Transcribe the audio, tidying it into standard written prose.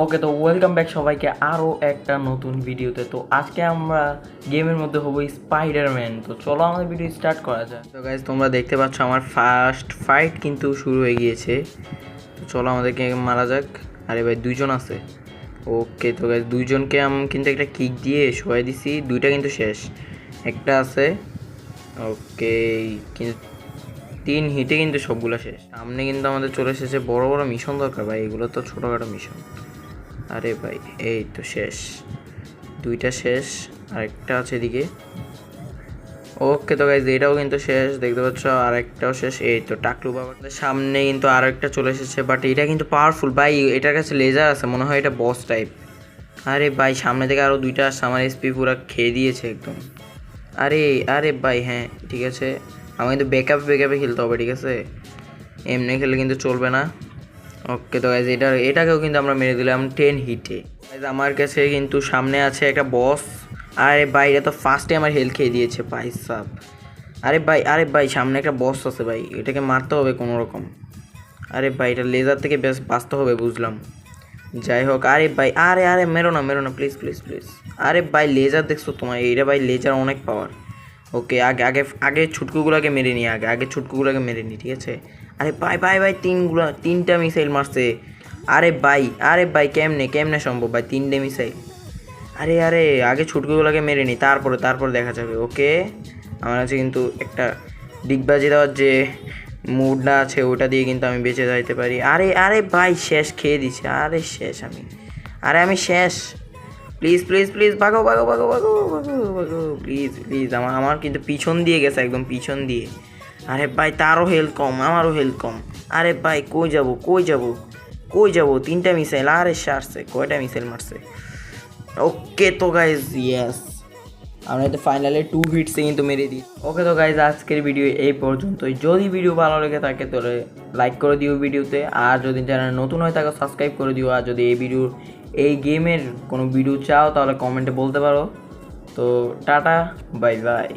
ওকে, তো welcome back সবাইকে আরও একটা নতুন ভিডিওতে। তো আজকে আমরা গেমের মধ্যে হবো স্পাইডারম্যান। তো চলো আমাদের ভিডিও স্টার্ট করা যায়। তো গাইজ, তোমরা দেখতে পাচ্ছ আমার ফার্স্ট ফাইট কিন্তু শুরু হয়ে গিয়েছে। তো চলো আমাদেরকে মারা যাক। আরে ভাই, দুইজন আছে। ওকে, তো গাইজ দুইজনকে আমি কিন্তু একটা কিক দিয়ে শোয়াই দিছি, দুইটা কিন্তু শেষ, একটা আছে। ওকে, কিন্তু 3 হিটে কিন্তু সবগুলো শেষ। সামনে কিন্তু আমাদের চলে এসেছে বড় বড় মিশন দরকার ভাই, এগুলো তো ছোটোখাটো মিশন। আরে ভাই, এই তো শেষ, দুইটা শেষ, আরেকটা আছে এদিকে। ওকে, তো গাইজ এটাও কিন্তু শেষ, দেখতে পাচ্ছ, আরেকটাও শেষ। এই তো টাকলু বাবার সামনে কিন্তু আরেকটা চলে এসেছে, বাট এটা কিন্তু পাওয়ারফুল ভাই, এটার কাছে লেজার আছে, মনে হয় এটা বস টাইপ। আরে ভাই, সামনে থেকে আরও দুইটা আসছে, আমার এসপি পুরো খেয়ে দিয়েছে একদম। আরে আরে ভাই, হ্যাঁ ঠিক আছে, আমার কিন্তু ব্যাকআপে খেলতে হবে, ঠিক আছে, এমনি খেলে কিন্তু চলবে না। ওকে, তো গাইজ এটাকেও কিন্তু আমরা মেরে দিলাম 10 হিটে। গাইজ আমার কাছে কিন্তু সামনে আছে একটা বস। আরে ভাই, এটা তো ফার্স্টে আমার হেলথ খেয়ে দিয়েছে ভাই সাব। আরে ভাই সামনে একটা বস আছে ভাই, এটাকে মারতে হবে কোনো রকম। আরে ভাই, এটা লেজার থেকে বেশ বাঁচতে হবে, বুঝলাম। যাই হোক, আরে ভাই, আরে মেরো না প্লিজ প্লিজ প্লিজ। আরে ভাই, লেজার দেখছো তোমার, এইটা ভাই লেজার অনেক পাওয়ার। ওকে, আগে আগে আগে ছুটকুগুলোকে মেরে নিই, আগে ছুটকুগুলোকে মেরে নিই, ঠিক আছে। আরে ভাই, তিনটা মিসাইল মারছে। আরে ভাই কেমনে সম্ভব ভাই, 3টে মিসাইল। আরে আগে ছুটকুগুলোকে মেরে নিই, তারপরে দেখা যাবে। ওকে, আমার কাছে কিন্তু একটা ডিগবাজি দেওয়ার যে মুডটা আছে, ওটা দিয়ে কিন্তু আমি বেঁচে যাইতে পারি। আরে ভাই, শেষ খেয়ে দিছে, শেষ আমি শেষ। প্লিজ প্লিজ প্লিজ, ভাগো প্লিজ। আমার কিন্তু পিছন দিয়ে গেছে, একদম পিছন দিয়ে। আরে ভাই, তারও হেলথ কম, আমারও হেলথ কম। আরে ভাই, কই যাবো 3টা মিসাইল, আরে সারছে, কয়টা মিসাইল মারছে। ওকে, তো গাইজ ইয়েস, আমরা তো ফাইনালে 2 হিটসে কিন্তু মেরে দিই। ওকে, তো গাইজ আজকের ভিডিও এই পর্যন্তই। যদি ভিডিও ভালো লেগে থাকে তাহলে লাইক করে দিও ভিডিওতে, আর যদি চ্যানেল নতুন হয়ে থাকে সাবস্ক্রাইব করে দিও। আর যদি এই গেমের কোনো ভিডিও চাও তাহলে কমেন্টে বলতে পারো। তো টাটা, বাই বাই।